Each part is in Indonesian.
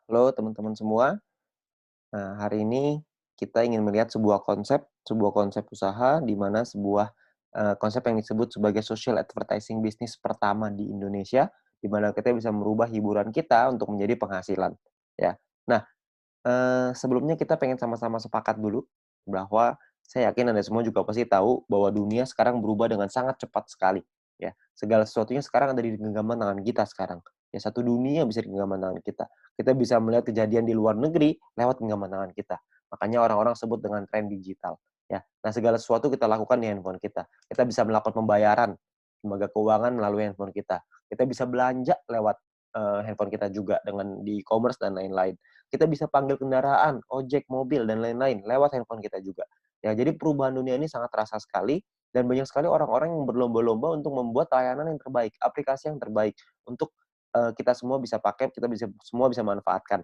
Halo teman-teman semua. Nah, hari ini kita ingin melihat sebuah konsep usaha di mana konsep yang disebut sebagai social advertising bisnis pertama di Indonesia, di mana kita bisa merubah hiburan kita untuk menjadi penghasilan, ya. Nah, sebelumnya kita pengen sama-sama sepakat dulu bahwa saya yakin Anda semua juga pasti tahu bahwa dunia sekarang berubah dengan sangat cepat sekali, ya. Segala sesuatunya sekarang ada di genggaman tangan kita sekarang. Ya, satu dunia bisa di genggaman tangan kita. Kita bisa melihat kejadian di luar negeri lewat genggaman tangan kita. Makanya orang-orang sebut dengan tren digital, ya. Nah, segala sesuatu kita lakukan di handphone kita. Kita bisa melakukan pembayaran lembaga keuangan melalui handphone kita. Kita bisa belanja lewat, handphone kita juga dengan di e-commerce dan lain-lain. Kita bisa panggil kendaraan, ojek, mobil, dan lain-lain lewat handphone kita juga. Ya, jadi perubahan dunia ini sangat terasa sekali dan banyak sekali orang-orang yang berlomba-lomba untuk membuat layanan yang terbaik, aplikasi yang terbaik untuk, kita semua bisa pakai, semua bisa manfaatkan.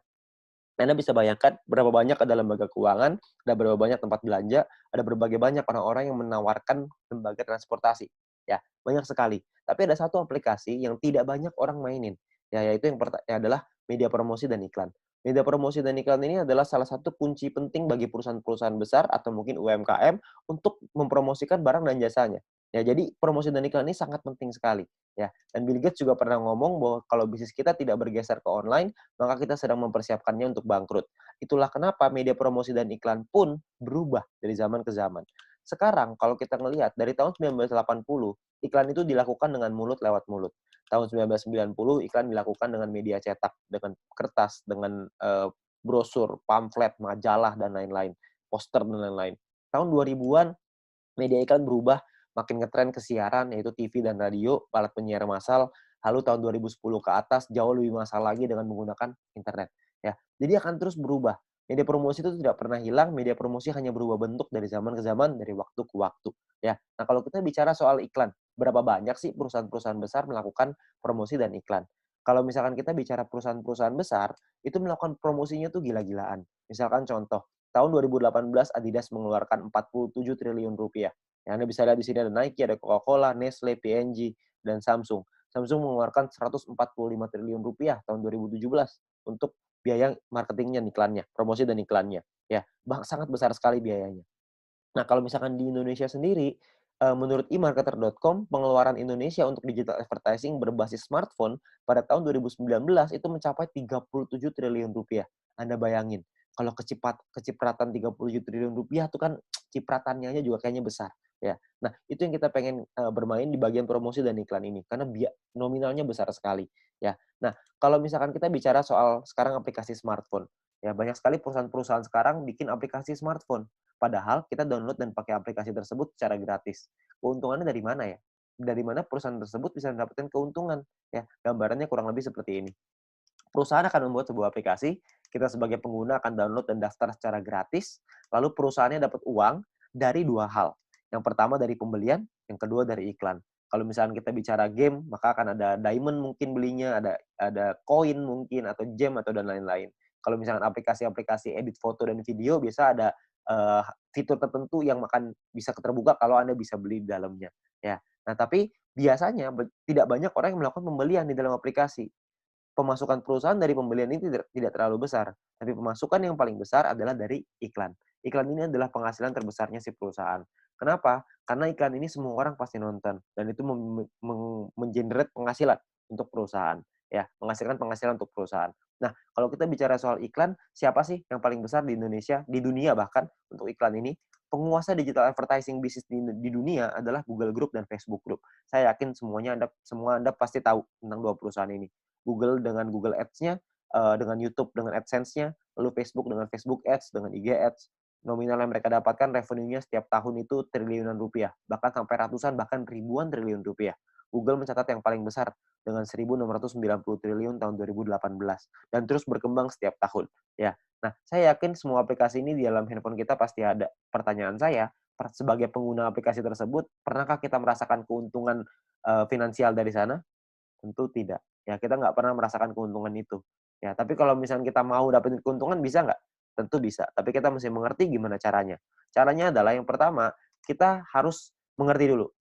Anda bisa bayangkan berapa banyak ada lembaga keuangan, ada berapa banyak tempat belanja, ada berbagai banyak orang-orang yang menawarkan lembaga transportasi, ya, banyak sekali. Tapi ada satu aplikasi yang tidak banyak orang mainin, ya, yaitu yang adalah media promosi dan iklan. Media promosi dan iklan ini adalah salah satu kunci penting bagi perusahaan-perusahaan besar atau mungkin UMKM untuk mempromosikan barang dan jasanya. Ya, jadi promosi dan iklan ini sangat penting sekali, ya. Dan Bill Gates juga pernah ngomong bahwa kalau bisnis kita tidak bergeser ke online, maka kita sedang mempersiapkannya untuk bangkrut. Itulah kenapa media promosi dan iklan pun berubah dari zaman ke zaman. Sekarang kalau kita melihat dari tahun 1980, iklan itu dilakukan dengan mulut lewat mulut. Tahun 1990 iklan dilakukan dengan media cetak, dengan kertas, dengan brosur, pamflet, majalah dan lain-lain, poster dan lain-lain. Tahun 2000-an media iklan berubah makin ngetren ke siaran, yaitu TV dan radio, alat penyiar massal, lalu tahun 2010 ke atas jauh lebih massal lagi dengan menggunakan internet, ya. Jadi akan terus berubah. Media promosi itu tidak pernah hilang, media promosi hanya berubah bentuk dari zaman ke zaman, dari waktu ke waktu, ya. Nah, kalau kita bicara soal iklan, berapa banyak sih perusahaan-perusahaan besar melakukan promosi dan iklan? Kalau misalkan kita bicara perusahaan-perusahaan besar, itu melakukan promosinya tuh gila-gilaan. Misalkan contoh, tahun 2018 Adidas mengeluarkan 47 triliun rupiah. Ya, Anda bisa lihat di sini ada Nike, ada Coca-Cola, Nestle, P&G, dan Samsung. Samsung mengeluarkan 145 triliun rupiah tahun 2017 untuk biaya marketingnya, iklannya, promosi dan iklannya. Ya, sangat besar sekali biayanya. Nah, kalau misalkan di Indonesia sendiri, menurut emarketer.com, pengeluaran Indonesia untuk digital advertising berbasis smartphone pada tahun 2019 itu mencapai 37 triliun rupiah. Anda bayangin, kalau kecipratan 37 triliun rupiah itu kan cipratannya aja juga kayaknya besar, ya. Nah, itu yang kita pengen, bermain di bagian promosi dan iklan ini, karena nominalnya besar sekali, ya. Nah, kalau misalkan kita bicara soal sekarang aplikasi smartphone, ya banyak sekali perusahaan-perusahaan sekarang bikin aplikasi smartphone. Padahal kita download dan pakai aplikasi tersebut secara gratis. Keuntungannya dari mana ya? Dari mana perusahaan tersebut bisa mendapatkan keuntungan? Ya, gambarannya kurang lebih seperti ini. Perusahaan akan membuat sebuah aplikasi, kita sebagai pengguna akan download dan daftar secara gratis, lalu perusahaannya dapat uang dari dua hal. Yang pertama dari pembelian, yang kedua dari iklan. Kalau misalnya kita bicara game, maka akan ada diamond mungkin belinya, ada koin mungkin, atau gem, atau dan lain-lain. Kalau misalkan aplikasi-aplikasi edit foto dan video, biasa ada uh, fitur tertentu yang akan bisa terbuka kalau Anda bisa beli di dalamnya. Ya. Nah, tapi biasanya tidak banyak orang yang melakukan pembelian di dalam aplikasi. Pemasukan perusahaan dari pembelian ini tidak tidak terlalu besar, tapi pemasukan yang paling besar adalah dari iklan. Iklan ini adalah penghasilan terbesarnya si perusahaan. Kenapa? Karena iklan ini semua orang pasti nonton dan itu men-generate penghasilan untuk perusahaan, ya, menghasilkan penghasilan untuk perusahaan. Nah, kalau kita bicara soal iklan, siapa sih yang paling besar di Indonesia, di dunia bahkan untuk iklan ini? Penguasa digital advertising bisnis di dunia adalah Google Group dan Facebook Group. Saya yakin semua Anda pasti tahu tentang dua perusahaan ini. Google dengan Google Ads-nya, dengan YouTube dengan AdSense-nya, lalu Facebook dengan Facebook Ads, dengan IG Ads. Nominal yang mereka dapatkan revenue-nya setiap tahun itu triliunan rupiah, bahkan sampai ratusan, bahkan ribuan triliun rupiah. Google mencatat yang paling besar dengan 1.690 triliun tahun 2018 dan terus berkembang setiap tahun. Ya, nah saya yakin semua aplikasi ini di dalam handphone kita pasti ada. Pertanyaan saya, sebagai pengguna aplikasi tersebut, pernahkah kita merasakan keuntungan finansial dari sana? Tentu tidak. Ya, kita nggak pernah merasakan keuntungan itu. Ya, tapi kalau misalnya kita mau dapetin keuntungan bisa nggak? Tentu bisa, tapi kita mesti mengerti gimana caranya. Caranya adalah yang pertama, kita harus mengerti dulu,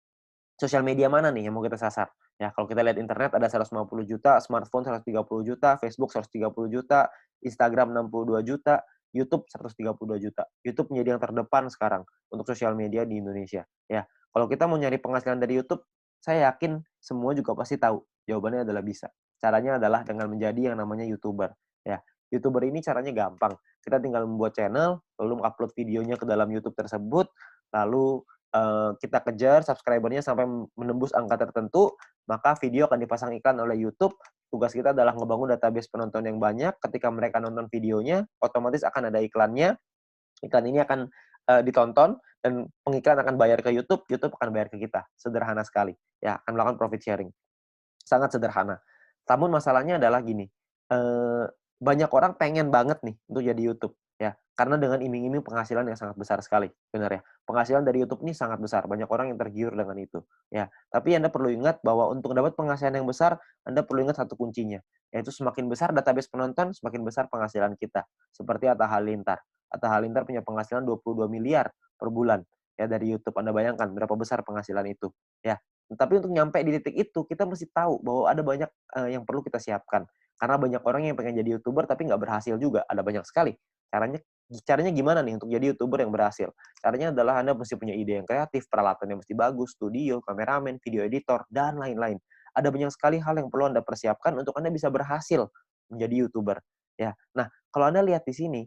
sosial media mana nih yang mau kita sasar, Ya, kalau kita lihat internet ada 150 juta, smartphone 130 juta, Facebook 130 juta, Instagram 62 juta, YouTube 132 juta. YouTube menjadi yang terdepan sekarang untuk sosial media di Indonesia. Ya, kalau kita mau nyari penghasilan dari YouTube, saya yakin semua juga pasti tahu. Jawabannya adalah bisa. Caranya adalah dengan menjadi yang namanya YouTuber. Ya, YouTuber ini caranya gampang. Kita tinggal membuat channel, lalu upload videonya ke dalam YouTube tersebut, lalu kita kejar subscriber-nya sampai menembus angka tertentu, maka video akan dipasang iklan oleh YouTube. Tugas kita adalah ngebangun database penonton yang banyak. Ketika mereka nonton videonya, otomatis akan ada iklannya. Iklan ini akan ditonton dan pengiklan akan bayar ke YouTube, YouTube akan bayar ke kita. Sederhana sekali. Ya, akan melakukan profit sharing. Sangat sederhana. Namun masalahnya adalah gini, banyak orang pengen banget nih untuk jadi YouTube, ya. Karena dengan iming-iming penghasilan yang sangat besar sekali, benar ya. Penghasilan dari YouTube ini sangat besar, banyak orang yang tergiur dengan itu, ya. Tapi Anda perlu ingat bahwa untuk dapat penghasilan yang besar, Anda perlu ingat satu kuncinya, yaitu semakin besar database penonton, semakin besar penghasilan kita. Seperti Atta Halilintar. Atta Halilintar punya penghasilan 22 miliar per bulan, ya dari YouTube. Anda bayangkan berapa besar penghasilan itu, ya. Tapi untuk nyampe di titik itu, kita mesti tahu bahwa ada banyak, yang perlu kita siapkan. Karena banyak orang yang pengen jadi YouTuber tapi nggak berhasil juga, ada banyak sekali. Caranya caranya gimana nih untuk jadi YouTuber yang berhasil? Caranya adalah Anda mesti punya ide yang kreatif, peralatan yang mesti bagus, studio, kameramen, video editor, dan lain-lain. Ada banyak sekali hal yang perlu Anda persiapkan untuk Anda bisa berhasil menjadi YouTuber, ya. Nah, kalau Anda lihat di sini,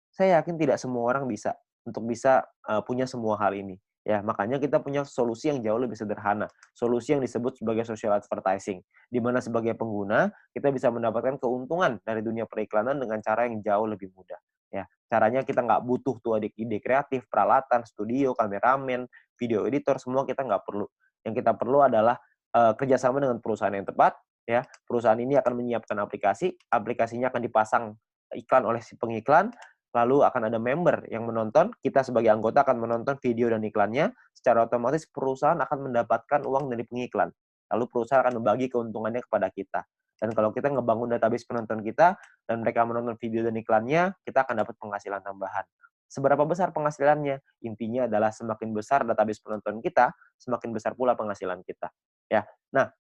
saya yakin tidak semua orang bisa untuk bisa, punya semua hal ini. Ya, makanya kita punya solusi yang jauh lebih sederhana. Solusi yang disebut sebagai social advertising, di mana sebagai pengguna, kita bisa mendapatkan keuntungan dari dunia periklanan dengan cara yang jauh lebih mudah. Ya, caranya kita nggak butuh tuh ide kreatif, peralatan, studio, kameramen, video editor, semua kita nggak perlu. Yang kita perlu adalah, kerjasama dengan perusahaan yang tepat, ya. Perusahaan ini akan menyiapkan aplikasi, aplikasinya akan dipasang iklan oleh si pengiklan, lalu akan ada member yang menonton, kita sebagai anggota akan menonton video dan iklannya, secara otomatis perusahaan akan mendapatkan uang dari pengiklan. Lalu perusahaan akan membagi keuntungannya kepada kita. Dan kalau kita ngebangun database penonton kita, dan mereka menonton video dan iklannya, kita akan dapat penghasilan tambahan. Seberapa besar penghasilannya? Intinya adalah semakin besar database penonton kita, semakin besar pula penghasilan kita. Ya. Nah,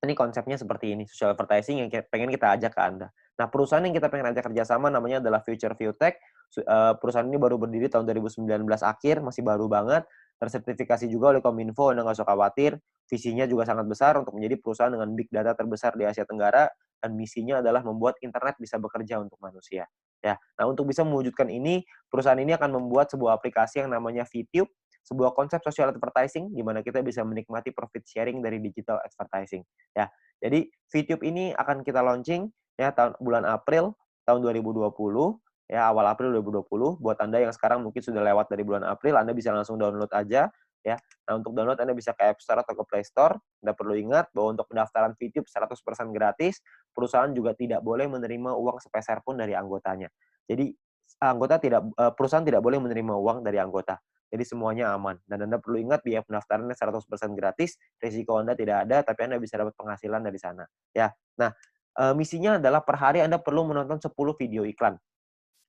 ini konsepnya seperti ini, social advertising yang pengen kita ajak ke Anda. Nah, perusahaan yang kita pengen ajak kerjasama namanya adalah Future Viewtech. Perusahaan ini baru berdiri tahun 2019 akhir, masih baru banget, tersertifikasi juga oleh Kominfo, Anda nggak usah khawatir. Visinya juga sangat besar untuk menjadi perusahaan dengan big data terbesar di Asia Tenggara, dan misinya adalah membuat internet bisa bekerja untuk manusia. Ya, nah untuk bisa mewujudkan ini, perusahaan ini akan membuat sebuah aplikasi yang namanya VTube, sebuah konsep social advertising di mana kita bisa menikmati profit sharing dari digital advertising. Ya, jadi VTube ini akan kita launching ya bulan April tahun 2020 ya, awal April 2020. Buat Anda yang sekarang mungkin sudah lewat dari bulan April, Anda bisa langsung download aja ya. Nah, untuk download Anda bisa ke App Store atau ke Play Store. Anda perlu ingat bahwa untuk pendaftaran VTube 100% gratis, perusahaan juga tidak boleh menerima uang sepeser pun dari anggotanya. Jadi perusahaan tidak boleh menerima uang dari anggota. Jadi semuanya aman. Dan Anda perlu ingat biaya pendaftarannya 100% gratis, risiko Anda tidak ada, tapi Anda bisa dapat penghasilan dari sana. Ya. Nah, misinya adalah per hari Anda perlu menonton 10 video iklan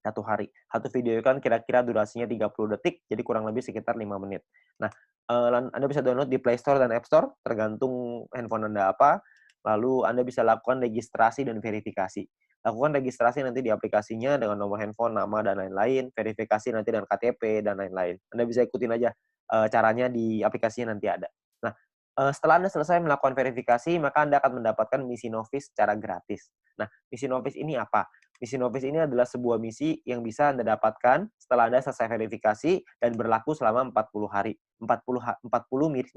satu hari. Satu video iklan kira-kira durasinya 30 detik, jadi kurang lebih sekitar 5 menit. Nah, Anda bisa download di Play Store dan App Store, tergantung handphone Anda apa. Lalu Anda bisa lakukan registrasi dan verifikasi. Lakukan registrasi nanti di aplikasinya dengan nomor handphone, nama, dan lain-lain. Verifikasi nanti dengan KTP, dan lain-lain. Anda bisa ikutin aja caranya di aplikasinya nanti ada. Nah, setelah Anda selesai melakukan verifikasi, maka Anda akan mendapatkan misi novis secara gratis. Nah, misi novis ini apa? Misi novis ini adalah sebuah misi yang bisa Anda dapatkan setelah Anda selesai verifikasi dan berlaku selama 40 hari. 40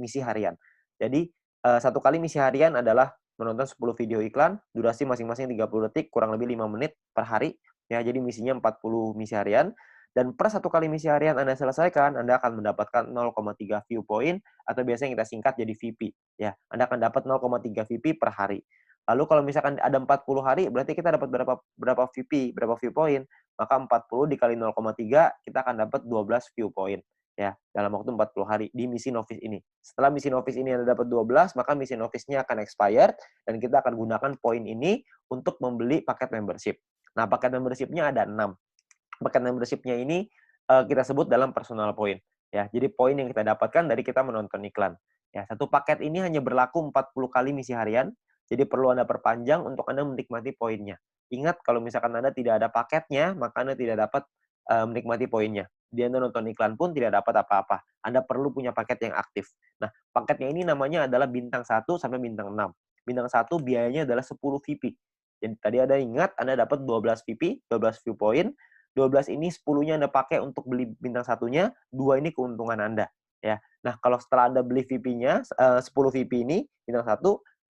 misi harian. Jadi, satu kali misi harian adalah menonton 10 video iklan, durasi masing-masing 30 detik, kurang lebih 5 menit per hari. Ya, jadi misinya 40 misi harian. Dan per satu kali misi harian Anda selesaikan, Anda akan mendapatkan 0,3 view point, atau biasanya kita singkat jadi VP. Ya, Anda akan dapat 0,3 VP per hari. Lalu kalau misalkan ada 40 hari, berarti kita dapat berapa VP, berapa view point, maka 40 dikali 0,3, kita akan dapat 12 view point. Ya, dalam waktu 40 hari di misi novice ini. Setelah misi novice ini Anda dapat 12, maka misi novice-nya akan expired, dan kita akan gunakan poin ini untuk membeli paket membership. Nah, paket membership-nya ada 6. Paket membership-nya ini kita sebut dalam personal point. Ya, jadi poin yang kita dapatkan dari kita menonton iklan. Ya, satu paket ini hanya berlaku 40 kali misi harian, jadi perlu Anda perpanjang untuk Anda menikmati poinnya. Ingat kalau misalkan Anda tidak ada paketnya, maka Anda tidak dapat, menikmati poinnya. Jadi Anda nonton iklan pun tidak dapat apa-apa. Anda perlu punya paket yang aktif. Nah, paketnya ini namanya adalah bintang 1 sampai bintang 6. Bintang 1 biayanya adalah 10 VIP. Jadi tadi Anda ingat Anda dapat 12 VIP, 12 viewpoint, 12 ini 10-nya Anda pakai untuk beli bintang satunya, 2 ini keuntungan Anda, ya. Nah, kalau setelah Anda beli VIP-nya, 10 VIP ini, bintang 1,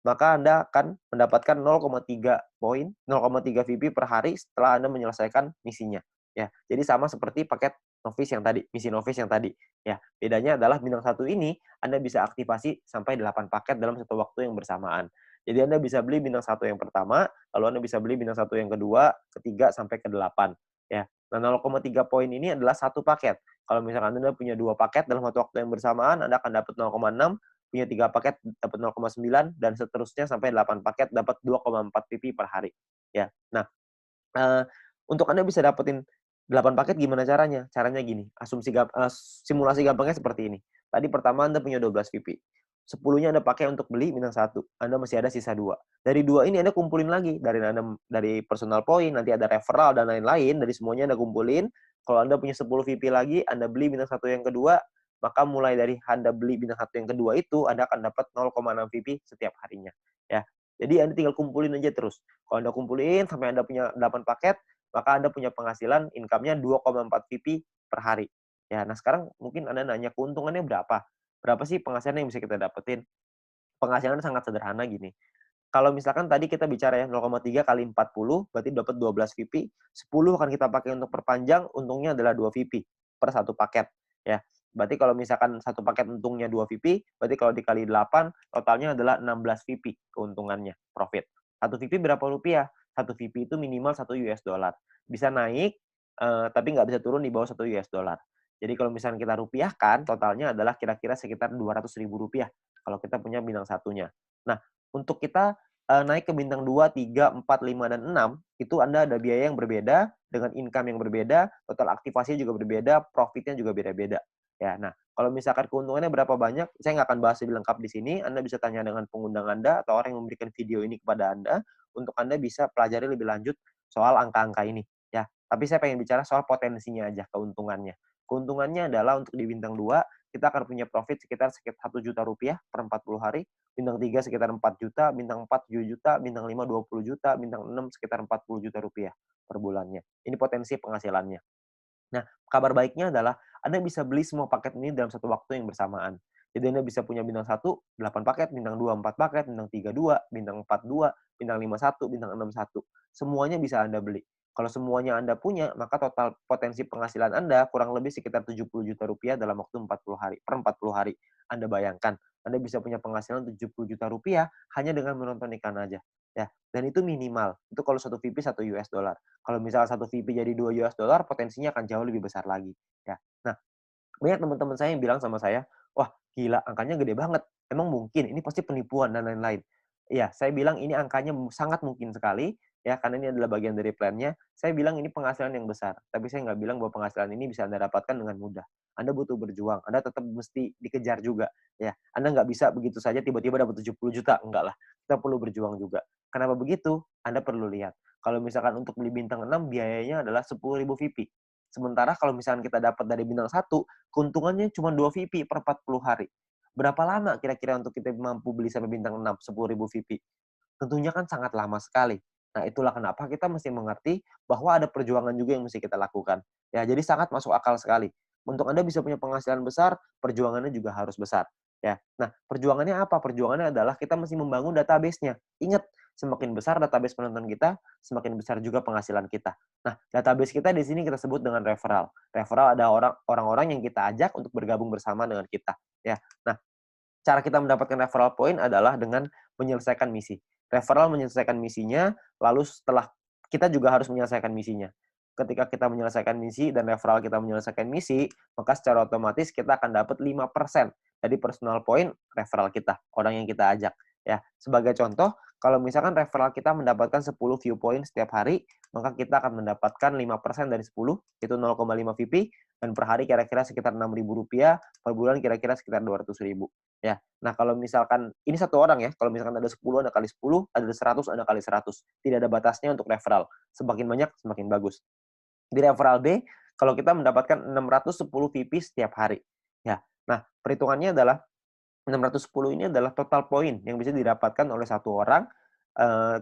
maka Anda akan mendapatkan 0,3 poin, 0,3 VIP per hari setelah Anda menyelesaikan misinya, ya. Jadi sama seperti paket novice yang tadi, misi novice yang tadi, ya. Bedanya adalah bintang 1 ini Anda bisa aktivasi sampai 8 paket dalam satu waktu yang bersamaan. Jadi Anda bisa beli bintang 1 yang pertama, lalu Anda bisa beli bintang 1 yang kedua, ketiga, sampai ke-8, ya. Nah, 0,3 poin ini adalah satu paket. Kalau misalkan Anda punya 2 paket dalam satu waktu yang bersamaan, Anda akan dapat 0,6, punya 3 paket dapat 0,9, dan seterusnya sampai 8 paket dapat 2,4 PP per hari, ya. Nah, Eee, untuk Anda bisa dapetin 8 paket gimana caranya? Caranya gini, simulasi gampangnya seperti ini. Tadi pertama Anda punya 12 VP, 10-nya Anda pakai untuk beli bintang 1, Anda masih ada sisa 2. Dari 2 ini Anda kumpulin lagi, dari personal point, nanti ada referral dan lain-lain, dari semuanya Anda kumpulin. Kalau Anda punya 10 VP lagi, Anda beli bintang 1 yang kedua, maka mulai dari Anda beli bintang 1 yang kedua itu, Anda akan dapat 0,6 VP setiap harinya, ya. Jadi Anda tinggal kumpulin aja terus. Kalau Anda kumpulin sampai Anda punya 8 paket, maka Anda punya penghasilan income-nya 2,4 VP per hari. Ya, nah sekarang mungkin Anda nanya, keuntungannya berapa? Berapa sih penghasilan yang bisa kita dapetin? Penghasilan sangat sederhana gini, kalau misalkan tadi kita bicara ya 0,3 kali 40 berarti dapat 12 VP, 10 akan kita pakai untuk perpanjang, untungnya adalah 2 VP per satu paket, ya. Berarti kalau misalkan satu paket untungnya 2 VP, berarti kalau dikali 8 totalnya adalah 16 VP keuntungannya, profit. Satu VP berapa rupiah? Satu VP itu minimal $1. Bisa naik, tapi nggak bisa turun di bawah $1. Jadi kalau misalkan kita rupiahkan, totalnya adalah kira-kira sekitar Rp200.000 kalau kita punya bintang satunya. Nah, untuk kita, naik ke bintang 2, 3, 4, 5, dan 6, itu Anda ada biaya yang berbeda, dengan income yang berbeda, total aktivasinya juga berbeda, profit-nya juga beda-beda. Ya, nah, kalau misalkan keuntungannya berapa banyak, saya nggak akan bahas lebih lengkap di sini, Anda bisa tanya dengan pengundang Anda atau orang yang memberikan video ini kepada Anda, untuk Anda bisa pelajari lebih lanjut soal angka-angka ini, ya. Tapi saya pengen bicara soal potensinya aja, keuntungannya. Keuntungannya adalah untuk di bintang 2, kita akan punya profit sekitar Rp1.000.000 per 40 hari, bintang 3 sekitar 4 juta, bintang 4 7 juta, bintang 5 20 juta, bintang 6 sekitar Rp40 juta per bulannya. Ini potensi penghasilannya. Nah, kabar baiknya adalah Anda bisa beli semua paket ini dalam satu waktu yang bersamaan. Jadi Anda bisa punya bintang 1 8 paket, bintang 2 4 paket, bintang 3 2, bintang 4 2, bintang 5 1, bintang 6 1. Semuanya bisa Anda beli. Kalau semuanya Anda punya, maka total potensi penghasilan Anda kurang lebih sekitar Rp70 juta dalam waktu 40 hari, per 40 hari. Anda bayangkan, Anda bisa punya penghasilan Rp70 juta hanya dengan menonton iklan aja. Ya, dan itu minimal. Itu kalau satu VP $1. Kalau misalnya satu VP jadi $2, potensinya akan jauh lebih besar lagi, ya. Nah, banyak teman-teman saya yang bilang sama saya, "Wah, gila angkanya gede banget. Emang mungkin? Ini pasti penipuan dan lain-lain." Iya, saya bilang ini angkanya sangat mungkin sekali, ya, karena ini adalah bagian dari plan-nya. Saya bilang ini penghasilan yang besar, tapi saya nggak bilang bahwa penghasilan ini bisa Anda dapatkan dengan mudah. Anda butuh berjuang, Anda tetap mesti dikejar juga, ya. Anda nggak bisa begitu saja tiba-tiba dapat 70 juta, enggak lah. Kita perlu berjuang juga. Kenapa begitu? Anda perlu lihat. Kalau misalkan untuk beli bintang 6 biayanya adalah 10.000 VIP. Sementara kalau misalkan kita dapat dari bintang 1, keuntungannya cuma 2 VIP per 40 hari. Berapa lama kira-kira untuk kita mampu beli sampai bintang 6, 10.000 VIP? Tentunya kan sangat lama sekali. Nah, itulah kenapa kita mesti mengerti bahwa ada perjuangan juga yang mesti kita lakukan. Ya, jadi sangat masuk akal sekali. Untuk Anda bisa punya penghasilan besar, perjuangannya juga harus besar. Ya. Nah, perjuangannya apa? Perjuangannya adalah kita mesti membangun database-nya. Ingat, semakin besar database penonton kita, semakin besar juga penghasilan kita. Nah, database kita di sini kita sebut dengan referral. Referral ada orang-orang yang kita ajak untuk bergabung bersama dengan kita. Ya. Nah, cara kita mendapatkan referral point adalah dengan menyelesaikan misi. Referral menyelesaikan misinya, lalu setelah kita juga harus menyelesaikan misinya. Ketika kita menyelesaikan misi dan referral kita menyelesaikan misi, maka secara otomatis kita akan dapat 5% dari personal point referral kita, orang yang kita ajak. Ya, sebagai contoh, kalau misalkan referral kita mendapatkan 10 view point setiap hari, maka kita akan mendapatkan 5% dari 10, itu 0,5 VP, dan per hari kira-kira sekitar Rp6.000, per bulan kira-kira sekitar Rp200.000. ya. Nah, kalau misalkan ini satu orang ya, kalau misalkan ada 10, ada kali 10, ada 100, ada kali 100. Tidak ada batasnya untuk referral. Semakin banyak, semakin bagus. Di referral B, kalau kita mendapatkan 610 VP setiap hari. Ya. Nah, perhitungannya adalah 610 ini adalah total poin yang bisa didapatkan oleh satu orang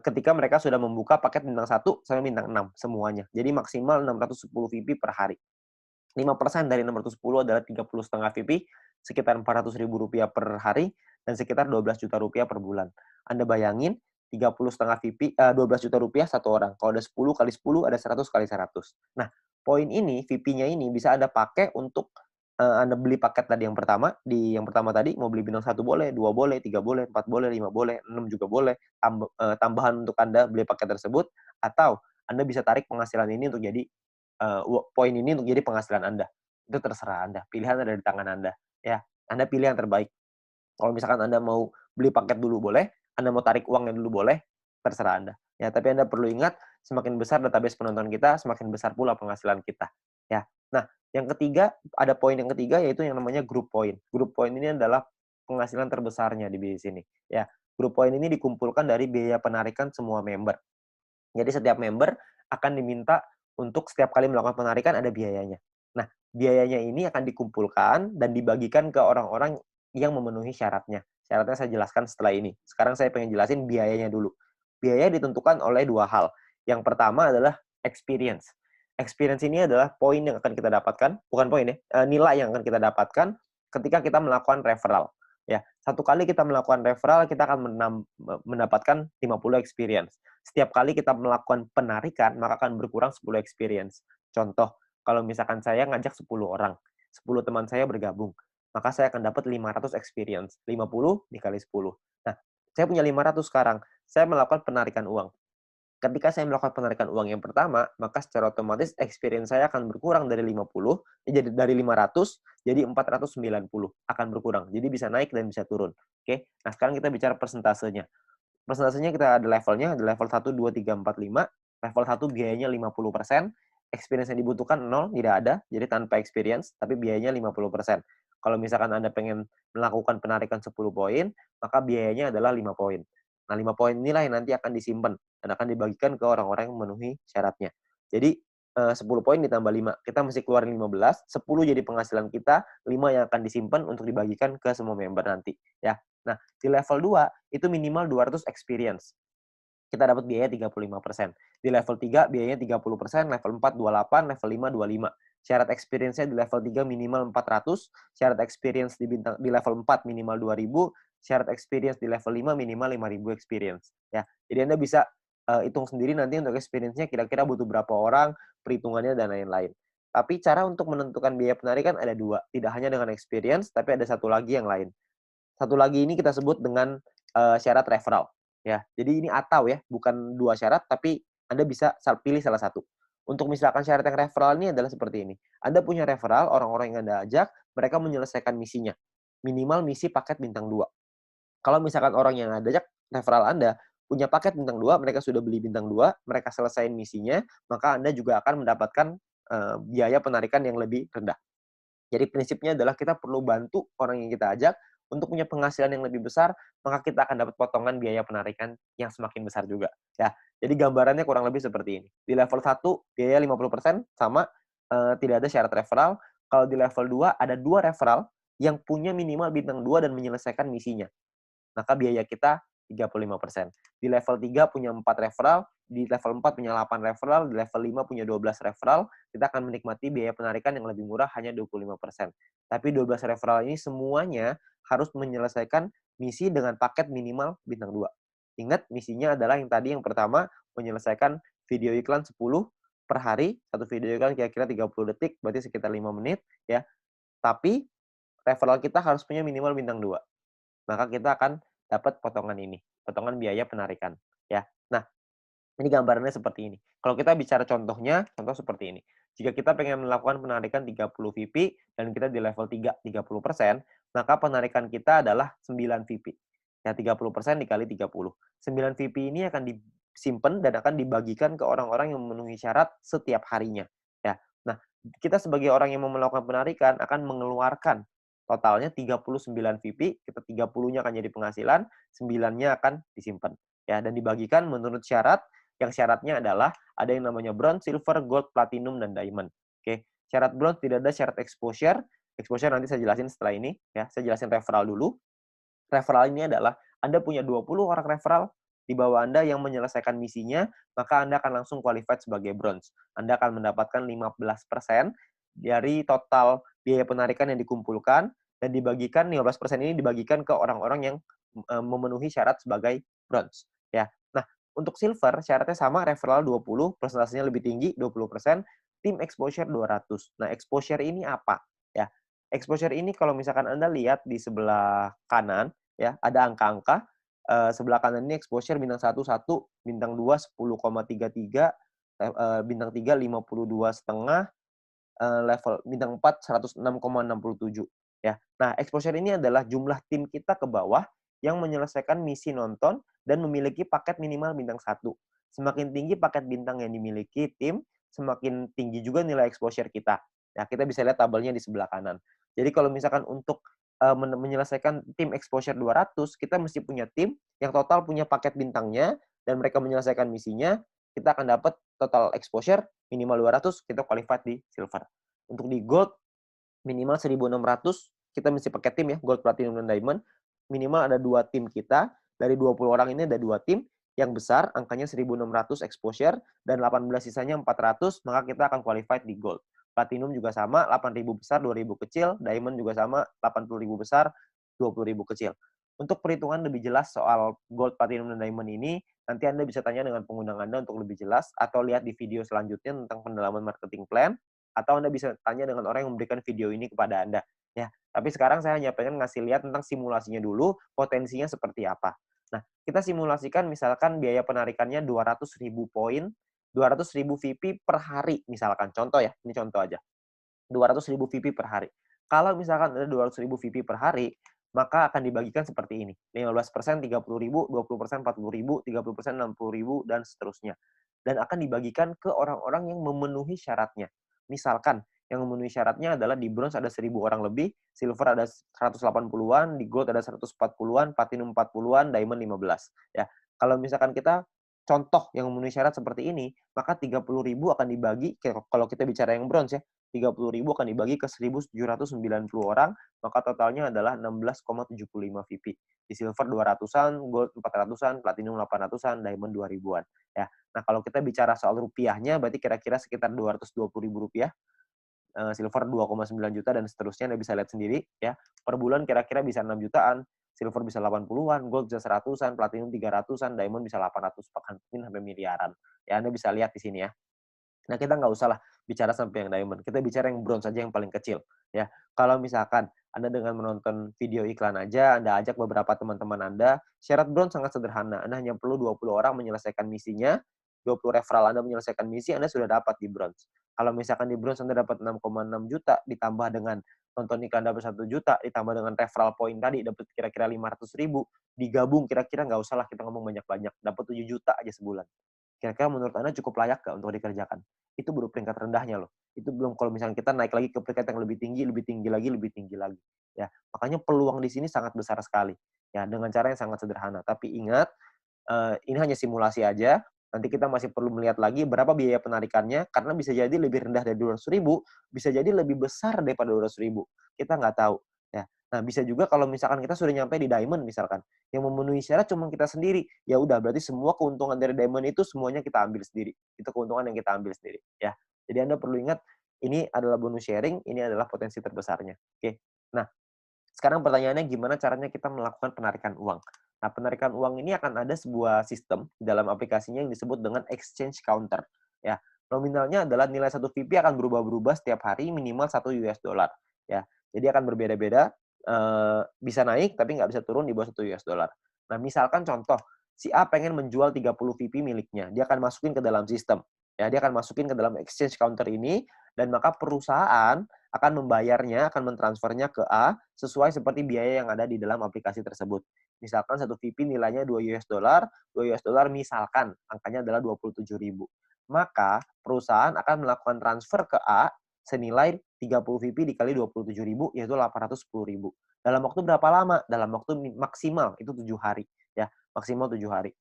ketika mereka sudah membuka paket bintang 1 sampai bintang 6 semuanya. Jadi maksimal 610 VP per hari. 5% dari 610 adalah 30,5 VP, sekitar Rp400.000 per hari, dan sekitar Rp12 juta per bulan. Anda bayangin, 30,5 VP, Rp12 juta satu orang. Kalau ada 10 kali 10, ada 100 kali 100. Nah, poin ini, VP-nya ini bisa Anda pakai untuk Anda beli paket tadi yang pertama, di yang pertama tadi mau beli bintang 1 boleh, 2 boleh, 3 boleh, 4 boleh, 5 boleh, 6 juga boleh, tambahan untuk Anda beli paket tersebut, atau Anda bisa tarik penghasilan ini untuk jadi poin ini untuk jadi penghasilan Anda. Itu terserah Anda, pilihan ada di tangan Anda, ya. Anda pilih yang terbaik. Kalau misalkan Anda mau beli paket dulu boleh, Anda mau tarik uangnya dulu boleh, terserah Anda. Ya, tapi Anda perlu ingat, semakin besar database penonton kita, semakin besar pula penghasilan kita. Ya. Nah, yang ketiga, ada poin yang ketiga yaitu yang namanya group point. Group point ini adalah penghasilan terbesarnya di bisnis ini. Ya, group point ini dikumpulkan dari biaya penarikan semua member. Jadi setiap member akan diminta untuk setiap kali melakukan penarikan ada biayanya. Nah, biayanya ini akan dikumpulkan dan dibagikan ke orang-orang yang memenuhi syaratnya. Syaratnya saya jelaskan setelah ini. Sekarang saya pengen jelasin biayanya dulu. Biaya ditentukan oleh dua hal. Yang pertama adalah experience. Experience ini adalah poin yang akan kita dapatkan, bukan poin ya, nilai yang akan kita dapatkan ketika kita melakukan referral. Ya, satu kali kita melakukan referral, kita akan mendapatkan 50 experience. Setiap kali kita melakukan penarikan, maka akan berkurang 10 experience. Contoh, kalau misalkan saya ngajak 10 orang, 10 teman saya bergabung, maka saya akan dapat 500 experience. 50 dikali 10. Nah, saya punya 500 sekarang. Saya melakukan penarikan uang. Ketika saya melakukan penarikan uang yang pertama, maka secara otomatis experience saya akan berkurang dari 50, jadi dari 500 jadi 490 akan berkurang. Jadi bisa naik dan bisa turun. Oke. Nah, sekarang kita bicara persentasenya. Persentasenya kita ada levelnya, ada level 1, 2, 3, 4, 5. Level 1 biayanya 50%, experience yang dibutuhkan 0, tidak ada, jadi tanpa experience, tapi biayanya 50%. Kalau misalkan Anda pengen melakukan penarikan 10 poin, maka biayanya adalah 5 poin. Nah, 5 poin inilah yang nanti akan disimpan dan akan dibagikan ke orang-orang yang memenuhi syaratnya. Jadi, 10 poin ditambah 5, kita mesti keluarin 15, 10 jadi penghasilan kita, 5 yang akan disimpan untuk dibagikan ke semua member nanti, ya. Nah, di level 2 itu minimal 200 experience. Kita dapat biaya 35%. Di level 3 biayanya 30%, level 4 28, level 5 25. Syarat experience-nya di level 3 minimal 400, syarat experience di level 4 minimal 2000, syarat experience di level 5 minimal 5000 experience. Ya. Jadi Anda bisa hitung sendiri nanti untuk experience-nya kira-kira butuh berapa orang, perhitungannya dan lain-lain. Tapi cara untuk menentukan biaya penarikan ada dua, tidak hanya dengan experience, tapi ada satu lagi yang lain. Satu lagi ini kita sebut dengan syarat referral. Ya, jadi ini atau ya, bukan dua syarat, tapi Anda bisa pilih salah satu. Untuk misalkan syarat yang referral ini adalah seperti ini. Anda punya referral, orang-orang yang Anda ajak, mereka menyelesaikan misinya. Minimal misi paket bintang 2. Kalau misalkan orang yang Anda ajak, referral Anda, punya paket bintang 2, mereka sudah beli bintang 2, mereka selesaiin misinya, maka Anda juga akan mendapatkan biaya penarikan yang lebih rendah. Jadi prinsipnya adalah kita perlu bantu orang yang kita ajak untuk punya penghasilan yang lebih besar, maka kita akan dapat potongan biaya penarikan yang semakin besar juga. Ya, jadi gambarannya kurang lebih seperti ini. Di level 1 biaya 50% sama, tidak ada syarat referral. Kalau di level 2 ada 2 referral yang punya minimal bintang 2 dan menyelesaikan misinya, maka biaya kita 35%. Di level 3 punya 4 referral, di level 4 punya 8 referral, di level 5 punya 12 referral, kita akan menikmati biaya penarikan yang lebih murah hanya 25%. Tapi 12 referral ini semuanya harus menyelesaikan misi dengan paket minimal bintang 2. Ingat, misinya adalah yang tadi yang pertama, menyelesaikan video iklan 10 per hari, satu video iklan kira-kira 30 detik, berarti sekitar 5 menit, ya. Tapi referral kita harus punya minimal bintang 2. Maka kita akan dapat potongan ini, potongan biaya penarikan, ya. Nah, ini gambarannya seperti ini. Kalau kita bicara contohnya, contoh seperti ini. Jika kita pengen melakukan penarikan 30 VP dan kita di level 3, 30%, maka penarikan kita adalah 9 VP. Ya, 30% dikali 30. 9 VP ini akan disimpan dan akan dibagikan ke orang-orang yang memenuhi syarat setiap harinya. Ya. Nah, kita sebagai orang yang mau melakukan penarikan akan mengeluarkan totalnya 39 VP, kita 30-nya akan jadi penghasilan, 9-nya akan disimpan. Ya, dan dibagikan menurut syarat, yang syaratnya adalah ada yang namanya bronze, silver, gold, platinum, dan diamond. Oke, syarat bronze tidak ada syarat exposure. Exposure nanti saya jelasin setelah ini, ya. Saya jelasin referral dulu. Referral ini adalah Anda punya 20 orang referral di bawah Anda yang menyelesaikan misinya, maka Anda akan langsung qualified sebagai bronze. Anda akan mendapatkan 15% dari total biaya penarikan yang dikumpulkan dan dibagikan 15% ini dibagikan ke orang-orang yang memenuhi syarat sebagai bronze, ya. Nah, untuk silver syaratnya sama, referral 20, persentasenya lebih tinggi 20%, tim exposure 200. Nah, exposure ini apa? Ya, exposure ini kalau misalkan Anda lihat di sebelah kanan, ya, ada angka-angka. Sebelah kanan ini exposure bintang 1 1, bintang 2 10,33, bintang 3 52,5, level bintang 4 106,67, ya. Nah, exposure ini adalah jumlah tim kita ke bawah yang menyelesaikan misi nonton dan memiliki paket minimal bintang 1. Semakin tinggi paket bintang yang dimiliki tim, semakin tinggi juga nilai exposure kita. Nah, kita bisa lihat tabelnya di sebelah kanan. Jadi kalau misalkan untuk menyelesaikan tim exposure 200, kita mesti punya tim yang total punya paket bintangnya dan mereka menyelesaikan misinya, kita akan dapat total exposure minimal 200, kita qualified di silver. Untuk di gold, minimal 1.600, kita mesti pakai tim ya, gold, platinum, dan diamond. Minimal ada 2 tim kita, dari 20 orang ini ada 2 tim, yang besar angkanya 1.600 exposure, dan 18 sisanya 400, maka kita akan qualified di gold. Platinum juga sama, 8.000 besar, 2.000 kecil, diamond juga sama, 80.000 besar, 20.000 kecil. Untuk perhitungan lebih jelas soal gold, platinum, dan diamond ini, nanti Anda bisa tanya dengan pengundang Anda untuk lebih jelas, atau lihat di video selanjutnya tentang pendalaman marketing plan, atau Anda bisa tanya dengan orang yang memberikan video ini kepada Anda. Ya, tapi sekarang saya hanya pengen ngasih lihat tentang simulasinya dulu, potensinya seperti apa. Nah, kita simulasikan misalkan biaya penarikannya 200.000 poin, 200.000 VP per hari misalkan. Contoh ya, ini contoh aja. 200.000 VP per hari. Kalau misalkan ada 200.000 VP per hari, maka akan dibagikan seperti ini. 15% 30.000, 20% 40.000, 30% 60.000, dan seterusnya. Dan akan dibagikan ke orang-orang yang memenuhi syaratnya. Misalkan, yang memenuhi syaratnya adalah di bronze ada 1.000 orang lebih, silver ada 180-an, di gold ada 140-an, platinum 40-an, diamond 15. Ya, kalau misalkan kita contoh yang memenuhi syarat seperti ini, maka 30.000 akan dibagi, kalau kita bicara yang bronze ya, 30.000 akan dibagi ke 1.790 orang, maka totalnya adalah 16,75 VP. Di silver 200-an, gold 400-an, platinum 800-an, diamond 2.000-an. Ya. Nah, kalau kita bicara soal rupiahnya, berarti kira-kira sekitar 220.000 rupiah, silver 2,9 juta, dan seterusnya. Anda bisa lihat sendiri. Ya. Per bulan kira-kira bisa 6 jutaan, silver bisa 80-an, gold bisa 100-an, platinum 300-an, diamond bisa 800, bahkan mungkin sampai miliaran. Ya, Anda bisa lihat di sini ya. Nah, kita nggak usah lah bicara sampai yang diamond. Kita bicara yang bronze saja yang paling kecil. Ya, kalau misalkan Anda dengan menonton video iklan aja, Anda ajak beberapa teman-teman Anda, syarat bronze sangat sederhana. Anda hanya perlu 20 orang menyelesaikan misinya, 20 referral Anda menyelesaikan misi, Anda sudah dapat di bronze. Kalau misalkan di bronze Anda dapat 6,6 juta, ditambah dengan nonton iklan dapat 1 juta, ditambah dengan referral point tadi dapat kira-kira 500.000, digabung kira-kira nggak usah lah kita ngomong banyak-banyak, dapat 7 juta aja sebulan. Kira-kira menurut Anda cukup layak nggak untuk dikerjakan? Itu baru peringkat rendahnya loh. Itu belum kalau misalnya kita naik lagi ke peringkat yang lebih tinggi lagi, lebih tinggi lagi. Ya, makanya peluang di sini sangat besar sekali. Ya, dengan cara yang sangat sederhana. Tapi ingat, ini hanya simulasi aja. Nanti kita masih perlu melihat lagi berapa biaya penarikannya, karena bisa jadi lebih rendah dari 200.000, bisa jadi lebih besar daripada 200.000. Kita nggak tahu. Ya. Nah, bisa juga kalau misalkan kita sudah nyampe di diamond misalkan, yang memenuhi syarat cuma kita sendiri, ya udah berarti semua keuntungan dari diamond itu semuanya kita ambil sendiri. Itu keuntungan yang kita ambil sendiri. Ya. Jadi Anda perlu ingat, ini adalah bonus sharing, ini adalah potensi terbesarnya. Oke. Nah, sekarang pertanyaannya gimana caranya kita melakukan penarikan uang? Nah, penarikan uang ini akan ada sebuah sistem di dalam aplikasinya yang disebut dengan exchange counter. Ya, nominalnya adalah nilai satu VP akan berubah-berubah setiap hari minimal 1 US dollar. Ya, jadi akan berbeda-beda. Bisa naik tapi nggak bisa turun di bawah 1 US dollar. Nah, misalkan contoh, si A pengen menjual 30 VP miliknya, dia akan masukin ke dalam sistem. Ya, dia akan masukin ke dalam exchange counter ini, dan maka perusahaan akan membayarnya, akan mentransfernya ke A sesuai seperti biaya yang ada di dalam aplikasi tersebut. Misalkan satu VP nilainya 2 US dollar, 2 US dollar misalkan angkanya adalah 27.000. Maka perusahaan akan melakukan transfer ke A senilai 30 VP dikali 27.000 yaitu 810.000. Dalam waktu berapa lama? Dalam waktu maksimal itu 7 hari ya, maksimal 7 hari.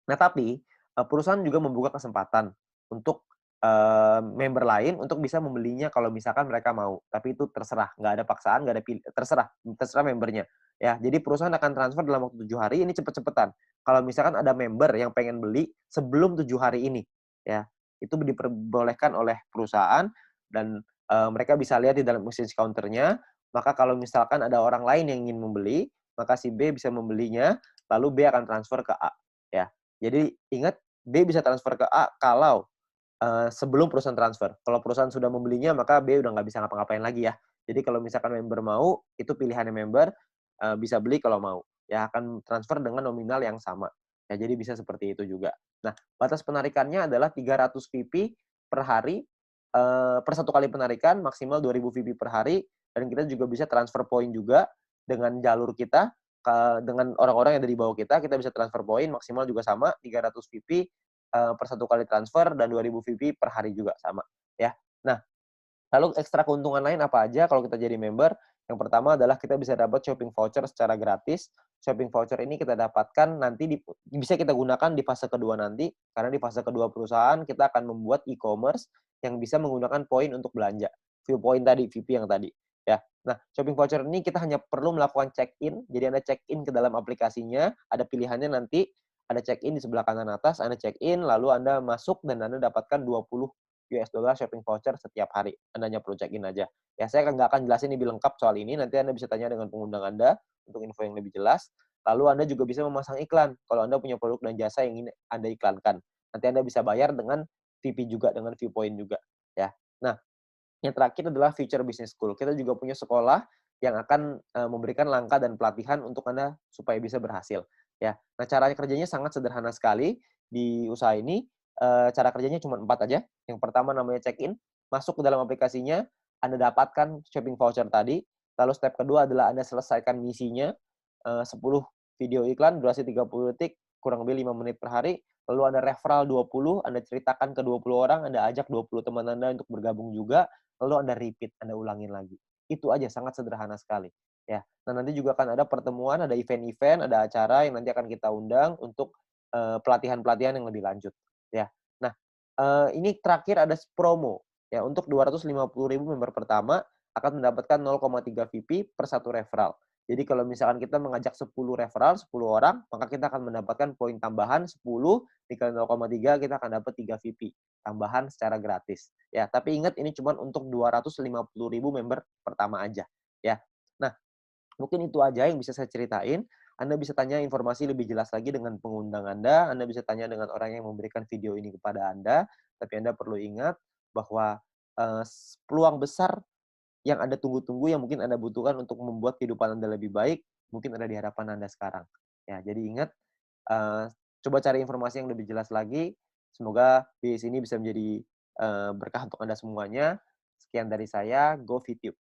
Nah, tapi, perusahaan juga membuka kesempatan untuk, member lain untuk bisa membelinya kalau misalkan mereka mau. Tapi itu terserah, nggak ada paksaan, nggak ada terserah terserah membernya, ya. Jadi perusahaan akan transfer dalam waktu 7 hari, ini cepet-cepetan. Kalau misalkan ada member yang pengen beli sebelum 7 hari ini, ya, itu diperbolehkan oleh perusahaan dan, mereka bisa lihat di dalam message counter-nya, maka kalau misalkan ada orang lain yang ingin membeli, maka si B bisa membelinya, lalu B akan transfer ke A, ya. Jadi ingat, B bisa transfer ke A kalau, sebelum perusahaan transfer. Kalau perusahaan sudah membelinya, maka B udah nggak bisa ngapa-ngapain lagi ya. Jadi kalau misalkan member mau, itu pilihannya member, bisa beli kalau mau. Ya akan transfer dengan nominal yang sama. Ya jadi bisa seperti itu juga. Nah, batas penarikannya adalah 300 VP per hari, per 1 kali penarikan, maksimal 2.000 VP per hari, dan kita juga bisa transfer point juga dengan jalur kita, dengan orang-orang yang ada di bawah kita bisa transfer point maksimal juga sama 300 VP per 1 kali transfer dan 2.000 VP per hari juga sama, ya. Nah, lalu ekstra keuntungan lain apa aja kalau kita jadi member? Yang pertama adalah kita bisa dapat shopping voucher secara gratis. Shopping voucher ini kita dapatkan nanti bisa kita gunakan di fase kedua nanti, karena di fase kedua perusahaan kita akan membuat e-commerce yang bisa menggunakan poin untuk belanja. View point tadi, VP yang tadi, ya. Nah, shopping voucher ini kita hanya perlu melakukan check-in, jadi Anda check-in ke dalam aplikasinya, ada pilihannya nanti, ada check-in di sebelah kanan atas, Anda check-in, lalu Anda masuk dan Anda dapatkan $20 shopping voucher setiap hari. Anda hanya perlu check-in aja. Ya, saya nggak akan jelasin lebih lengkap soal ini, nanti Anda bisa tanya dengan pengundang Anda untuk info yang lebih jelas. Lalu Anda juga bisa memasang iklan, kalau Anda punya produk dan jasa yang ingin Anda iklankan. Nanti Anda bisa bayar dengan VP juga, dengan viewpoint juga, ya. Nah, yang terakhir adalah Future Business School. Kita juga punya sekolah yang akan, memberikan langkah dan pelatihan untuk Anda supaya bisa berhasil, ya. Nah, cara kerjanya sangat sederhana sekali di usaha ini, cara kerjanya cuma 4 aja. Yang pertama namanya check-in, masuk ke dalam aplikasinya, Anda dapatkan shopping voucher tadi, lalu step kedua adalah Anda selesaikan misinya, 10 video iklan durasi 30 detik, kurang lebih 5 menit per hari, lalu Anda referral 20, Anda ceritakan ke 20 orang, Anda ajak 20 teman Anda untuk bergabung juga, lalu Anda repeat, Anda ulangin lagi. Itu aja, sangat sederhana sekali, ya. Nah, nanti juga akan ada pertemuan, ada event-event, ada acara yang nanti akan kita undang untuk, pelatihan-pelatihan yang lebih lanjut, ya. Nah, ini terakhir ada promo, ya, untuk 250.000 member pertama akan mendapatkan 0,3 VP per 1 referral. Jadi kalau misalkan kita mengajak 10 referral, 10 orang, maka kita akan mendapatkan poin tambahan 10 dikali 0,3 kita akan dapat 3 VP tambahan secara gratis. Ya, tapi ingat ini cuma untuk 250.000 member pertama aja, ya. Nah, mungkin itu aja yang bisa saya ceritain. Anda bisa tanya informasi lebih jelas lagi dengan pengundang Anda bisa tanya dengan orang yang memberikan video ini kepada Anda, tapi Anda perlu ingat bahwa, peluang besar yang Anda tunggu-tunggu, yang mungkin Anda butuhkan untuk membuat kehidupan Anda lebih baik, mungkin ada di hadapan Anda sekarang. Ya, jadi ingat, eee, coba cari informasi yang lebih jelas lagi. Semoga bis ini bisa menjadi, berkah untuk Anda semuanya. Sekian dari saya, go Fit You.